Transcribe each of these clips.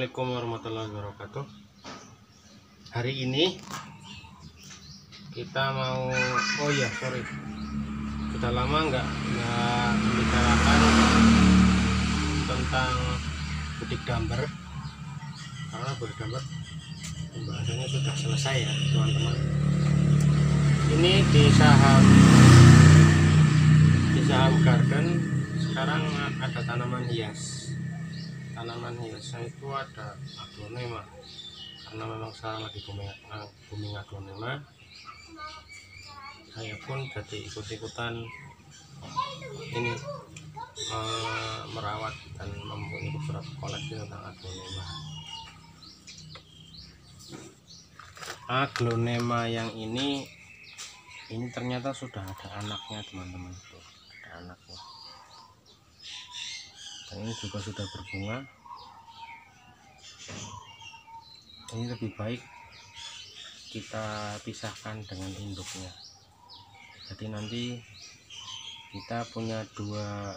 Assalamualaikum warahmatullahi wabarakatuh. Hari ini kita mau sudah lama nggak membicarakan tentang butik gambar, karena butik gambar pembahasannya sudah selesai ya teman-teman. Ini di saham garden sekarang ada tanaman hias. Tanaman hiasnya itu ada aglonema, karena memang sekarang lagi booming aglonema. Saya pun jadi ikut-ikutan ini merawat dan mempunyai beberapa koleksi tentang aglonema. Aglonema yang ini ternyata sudah ada anaknya teman-teman, tuh ada anaknya. Dan ini juga sudah berbunga. Ini lebih baik kita pisahkan dengan induknya, jadi nanti kita punya dua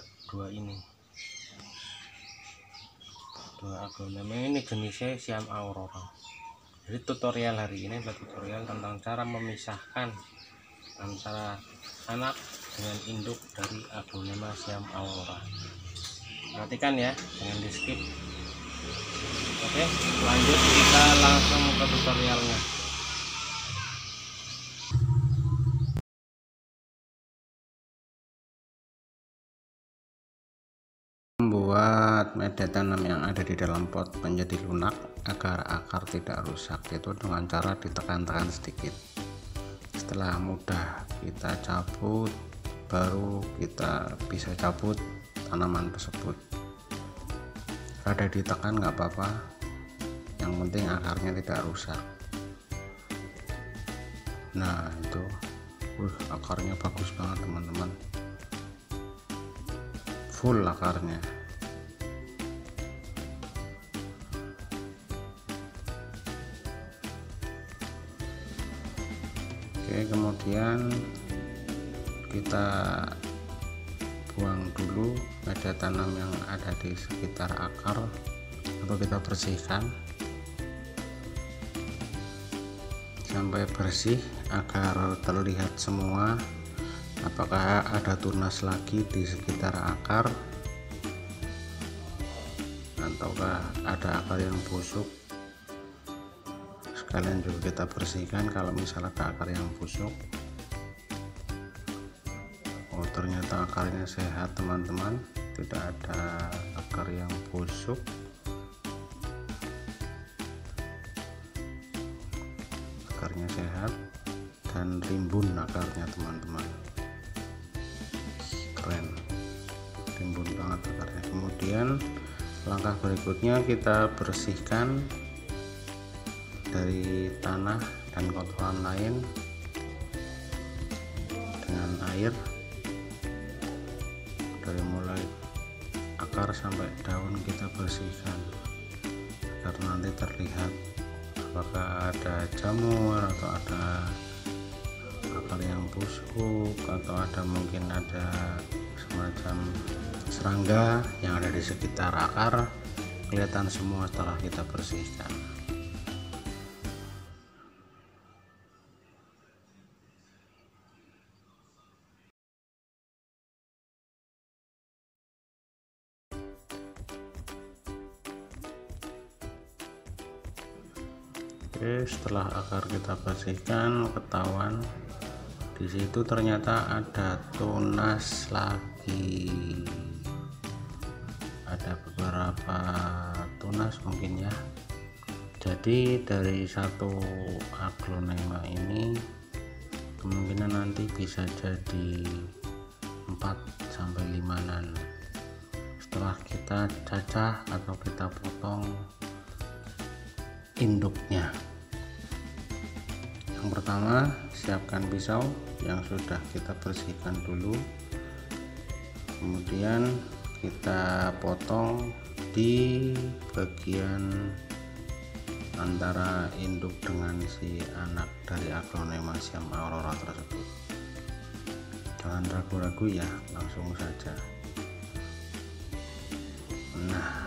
aglonema. Ini jenisnya Siam Aurora. Jadi tutorial hari ini adalah tutorial tentang cara memisahkan antara anak dengan induk dari aglonema Siam Aurora. Perhatikan ya, jangan di skip. Oke, lanjut kita langsung ke tutorialnya. Membuat media tanam yang ada di dalam pot menjadi lunak agar akar tidak rusak, itu dengan cara ditekan-tekan sedikit. Setelah mudah kita cabut, baru kita bisa cabut tanaman tersebut. Rada ditekan nggak apa-apa, yang penting akarnya tidak rusak. Nah itu akarnya bagus banget teman-teman, full akarnya. Oke, kemudian kita buang dulu media tanam yang ada di sekitar akar, atau kita bersihkan sampai bersih agar terlihat semua apakah ada tunas lagi di sekitar akar ataukah ada akar yang busuk. Sekalian juga kita bersihkan kalau misalnya ada akar yang busuk. Oh, ternyata akarnya sehat teman-teman, tidak ada akar yang busuk. Akarnya sehat dan rimbun akarnya teman-teman, keren, rimbun banget akarnya. Kemudian langkah berikutnya kita bersihkan dari tanah dan kotoran lain dengan air, dari mulai akar sampai daun kita bersihkan agar nanti terlihat apakah ada jamur atau ada akar yang busuk atau ada mungkin ada semacam serangga yang ada di sekitar akar. Kelihatan semua setelah kita bersihkan. Oke, setelah akar kita bersihkan, ketahuan di situ ternyata ada tunas lagi. Ada beberapa tunas mungkin ya. Jadi dari satu aglonema ini kemungkinan nanti bisa jadi 4-5 setelah kita cacah atau kita potong induknya. Yang pertama, siapkan pisau yang sudah kita bersihkan dulu, kemudian kita potong di bagian antara induk dengan si anak dari aglonema Siam Aurora tersebut. Jangan ragu-ragu ya, langsung saja. Nah,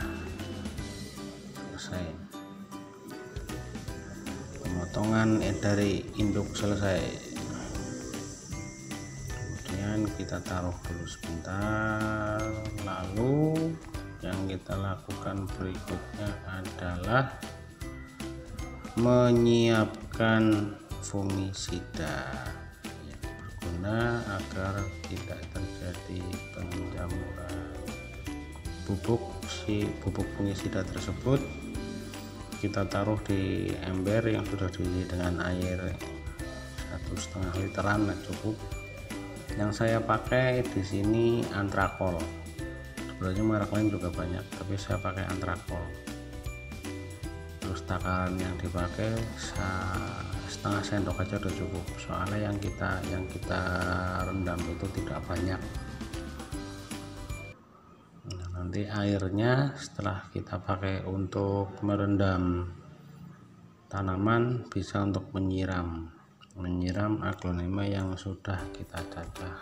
selesai, pemotongan dari induk selesai. Kemudian kita taruh dulu sebentar. Lalu yang kita lakukan berikutnya adalah menyiapkan fungisida yang berguna agar tidak terjadi penjamuran. Bubuk fungisida tersebut kita taruh di ember yang sudah diisi dengan air 1,5 literan cukup. Yang saya pakai di sini Antrakol. Sebenarnya merek lain juga banyak, tapi saya pakai Antrakol. Terus takaran yang dipakai setengah sendok aja udah cukup, soalnya yang kita rendam itu tidak banyak. Nah, nanti airnya setelah kita pakai untuk merendam tanaman bisa untuk menyiram aglonema yang sudah kita cacah.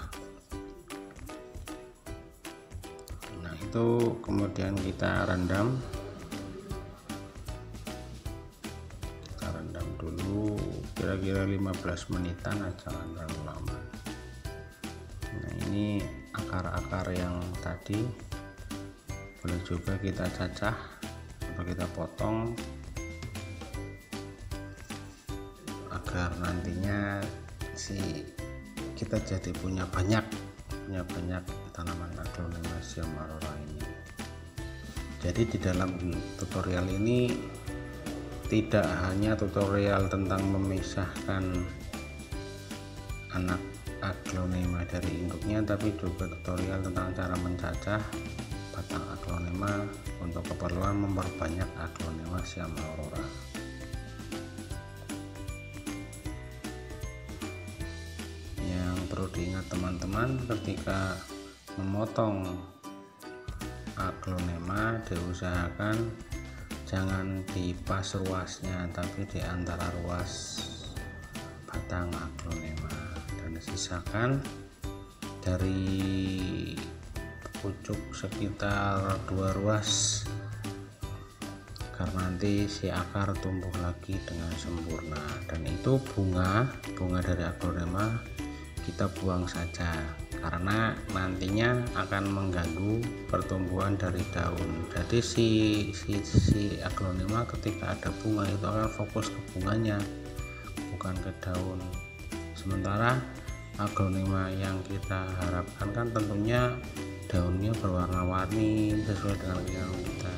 Nah, itu kemudian kita rendam dulu kira-kira 15 menitan aja, jangan lama. Nah, ini akar-akar yang tadi boleh juga kita cacah atau kita potong agar nantinya kita jadi punya banyak tanaman Aglonema aurora ini. Jadi di dalam tutorial ini tidak hanya tutorial tentang memisahkan anak aglonema dari induknya, tapi juga tutorial tentang cara mencacah batang aglonema untuk keperluan memperbanyak Aglonema aurora. Yang perlu diingat teman-teman, ketika memotong aglonema diusahakan jangan di pas ruasnya, tapi di antara ruas batang aglonema, dan sisakan dari pucuk sekitar 2 ruas karena nanti si akar tumbuh lagi dengan sempurna. Dan itu bunga dari aglonema kita buang saja karena nantinya akan mengganggu pertumbuhan dari daun. Jadi si aglonema ketika ada bunga itu akan fokus ke bunganya, bukan ke daun. Sementara aglonema yang kita harapkan kan tentunya daunnya berwarna-warni sesuai dengan keinginan kita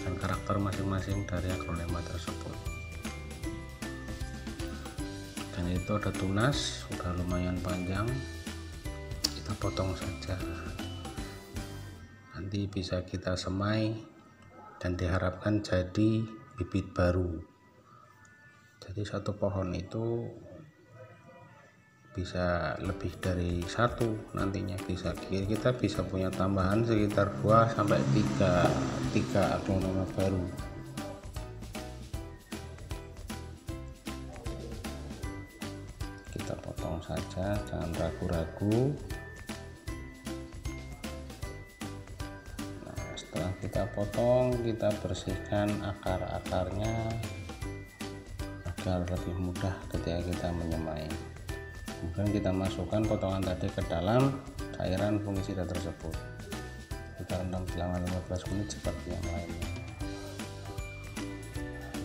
dan karakter masing-masing dari aglonema tersebut. Dan itu udah tunas, udah lumayan panjang, kita potong saja, nanti bisa kita semai dan diharapkan jadi bibit baru. Jadi satu pohon itu bisa lebih dari satu, nantinya kita bisa punya tambahan sekitar 2 sampai 3 aglonema baru. Kita potong saja, jangan ragu-ragu. Nah, setelah kita potong, kita bersihkan akar-akarnya agar lebih mudah ketika kita menyemai. Kemudian kita masukkan potongan tadi ke dalam cairan fungisida tersebut. Kita rendam selama 15 menit seperti yang lainnya.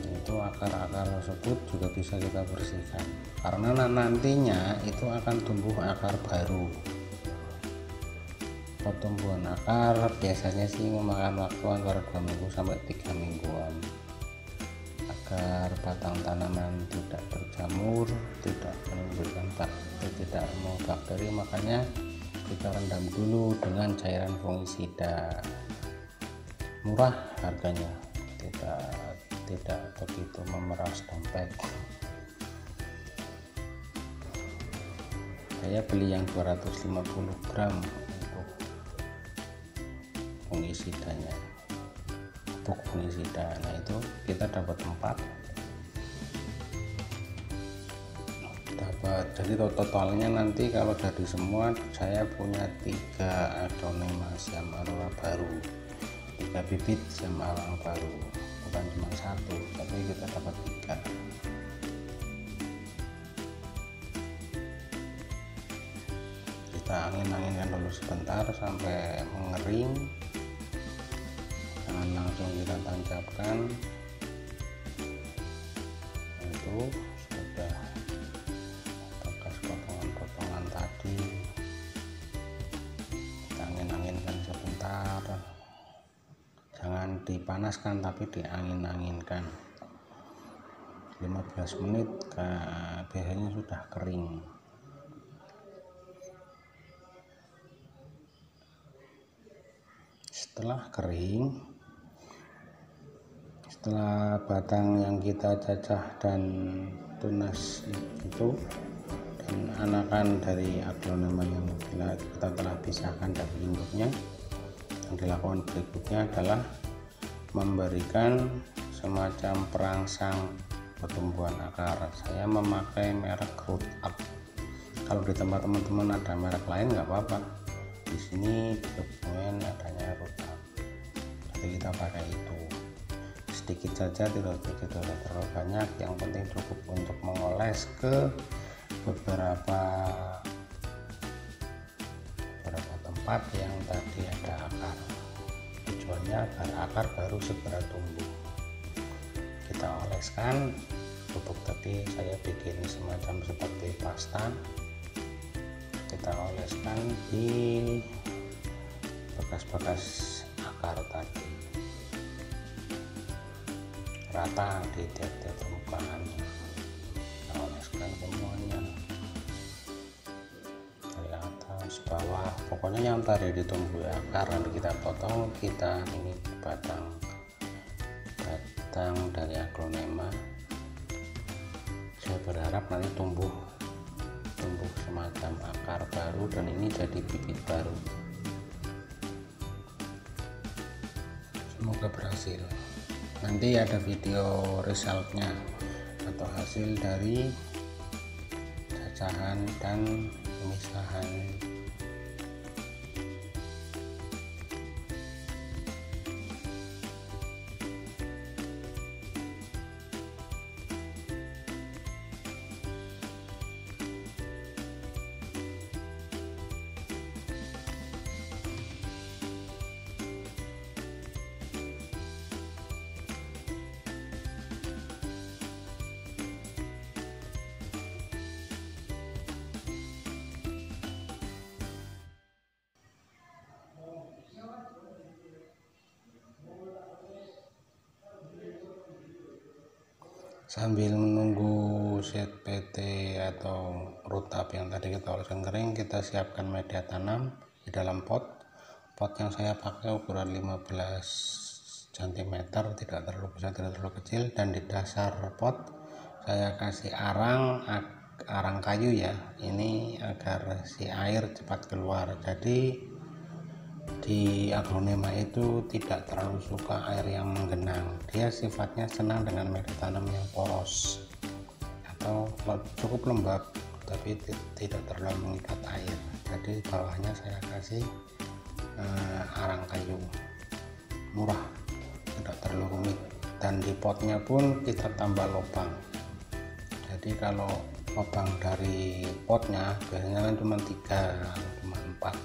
Itu akar-akar tersebut juga bisa kita bersihkan karena nantinya itu akan tumbuh akar baru. Pertumbuhan akar biasanya sih memakan waktu antara 2 minggu sampai 3 mingguan agar batang tanaman tidak berjamur, tidak menimbulkan bakteri, makanya kita rendam dulu dengan cairan fungisida. Murah harganya, tidak begitu memeras dompet. Saya beli yang 250 gram untuk fungisidanya, pupuk fungisida. Nah, itu kita dapat 4. Jadi totalnya nanti kalau dari semua saya punya 3 aglonema aurora baru, 3 bibit aurora baru. bukan cuma 1 tapi kita dapat 3. Kita angin-anginkan dulu sebentar sampai mengering, jangan langsung kita tancapkan. Itu sudah bekas potongan-potongan tadi, kita angin-anginkan sebentar, jangan dipanaskan tapi diangin-anginkan 15 menit biasanya sudah kering. Setelah kering, setelah batang yang kita cacah dan tunas itu dan anakan dari aglonema yang kita telah pisahkan dari induknya, yang dilakukan berikutnya adalah memberikan semacam perangsang pertumbuhan akar. Saya memakai merek Root Up. Kalau di tempat teman-teman ada merek lain nggak apa-apa, di sini di dokumen adanya Root Up, jadi kita pakai itu sedikit saja, tidak terlalu banyak, yang penting cukup untuk mengoles ke beberapa tempat yang tadi ada akar. Tujuannya agar akar baru segera tumbuh. Kita oleskan pupuk tadi, saya bikin semacam seperti pasta, kita oleskan di bekas-bekas akar tadi, rata di tiap-tiap permukaannya. Kita oleskan semuanya dari atas bawah, pokoknya yang tadi ditumbuh akar nanti kita potong. Kita ini batang dari aglonema, saya berharap nanti tumbuh semacam akar baru dan ini jadi bibit baru. Semoga berhasil. Nanti ada video resultnya atau hasil dari cacahan dan pemisahan. Sambil menunggu seed PT atau Root Up yang tadi kita oleskan kering, kita siapkan media tanam di dalam pot yang saya pakai ukuran 15 cm, tidak terlalu besar tidak terlalu kecil, dan di dasar pot saya kasih arang kayu ya, ini agar si air cepat keluar. Jadi di aglonema itu tidak terlalu suka air yang menggenang, dia sifatnya senang dengan media tanam yang poros atau cukup lembab tapi tidak terlalu mengikat air. Jadi bawahnya saya kasih arang kayu murah, tidak terlalu rumit, dan di potnya pun kita tambah lubang. Jadi kalau lubang dari potnya biasanya kan cuma 3 atau cuma 4,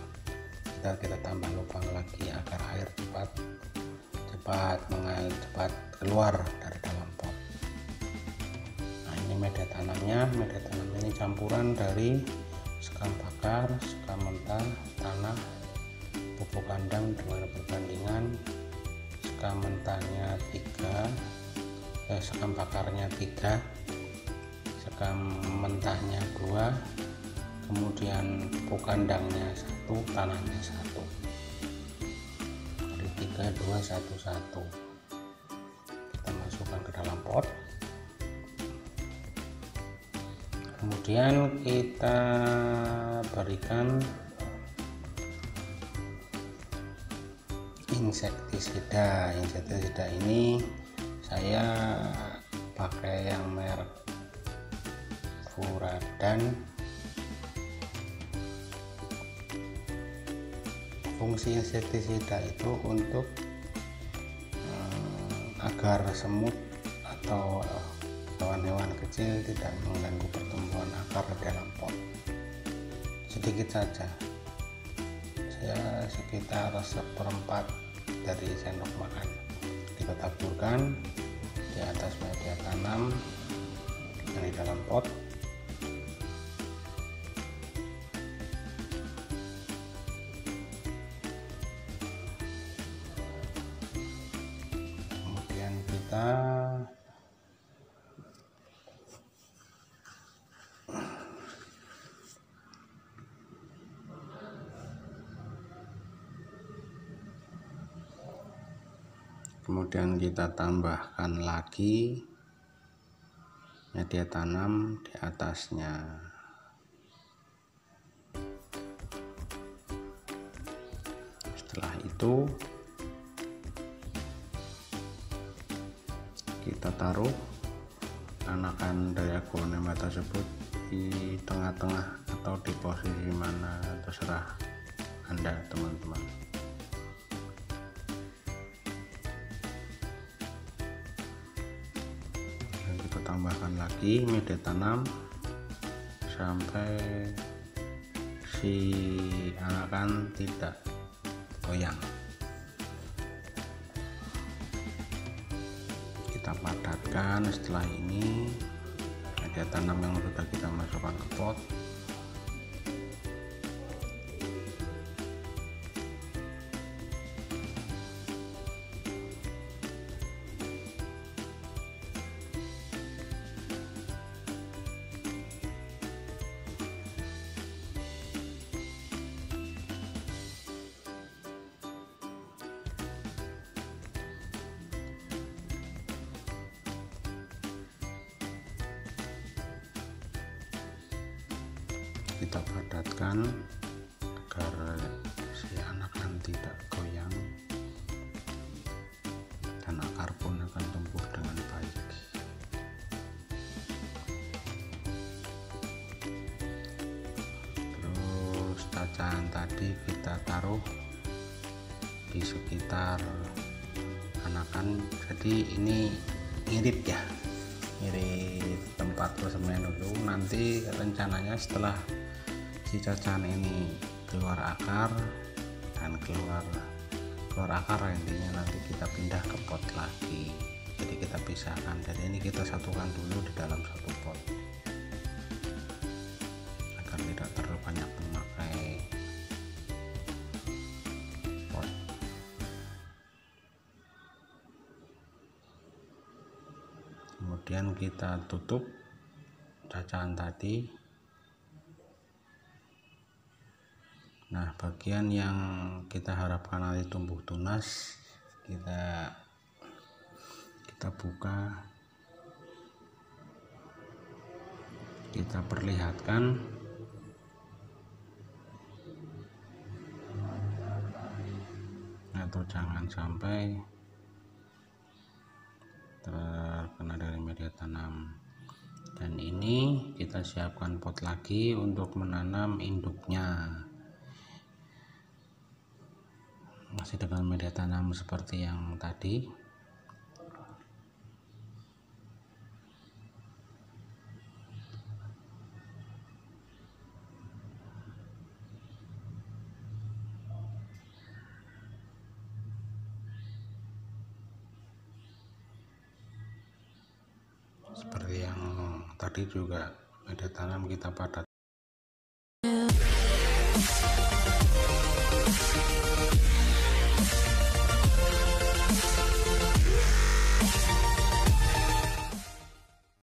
kita tambah lubang lagi agar air cepat keluar dari dalam pot. Nah, ini media tanamnya. Media tanam ini campuran dari sekam bakar, sekam mentah, tanah, pupuk kandang dengan perbandingan sekam mentahnya 3, sekam bakarnya 3, sekam mentahnya 2, kemudian pupuk kandangnya 1, tanahnya 1. Jadi 3, 2, 1, 1. Kita masukkan ke dalam pot. Kemudian kita berikan insektisida. Insektisida ini saya pakai yang merek Furadan. Fungsi insektisida itu untuk agar semut atau hewan-hewan kecil tidak mengganggu pertumbuhan akar di dalam pot. Sedikit saja, saya sekitar 1/4 dari sendok makan kita taburkan di atas media tanam yang di dalam pot. Kemudian kita tambahkan lagi media tanam di atasnya. Setelah itu kita taruh anakan dari aglonema tersebut di tengah-tengah atau di posisi mana terserah Anda, teman-teman. Dan kita tambahkan lagi media tanam sampai si anakan tidak goyang. Kita padatkan. Setelah ini media tanam yang sudah kita masukkan ke pot, kita padatkan agar si anakan tidak goyang dan akar pun akan tumbuh dengan baik. Terus cacaan tadi kita taruh di sekitar anakan, jadi ini ngirit ya, ngirit tempat bersemen dulu. Nanti rencananya setelah si cacaan ini keluar akar dan keluar akar, intinya nanti kita pindah ke pot lagi. Jadi kita pisahkan. Jadi ini kita satukan dulu di dalam satu pot agar tidak terlalu banyak memakai pot. Kemudian kita tutup cacaan tadi. Nah, bagian yang kita harapkan nanti tumbuh tunas, kita buka, kita perlihatkan. Atau jangan sampai terkena dari media tanam. Dan ini kita siapkan pot lagi untuk menanam induknya, masih dengan media tanam seperti yang tadi. Seperti yang tadi juga media tanam kita padat.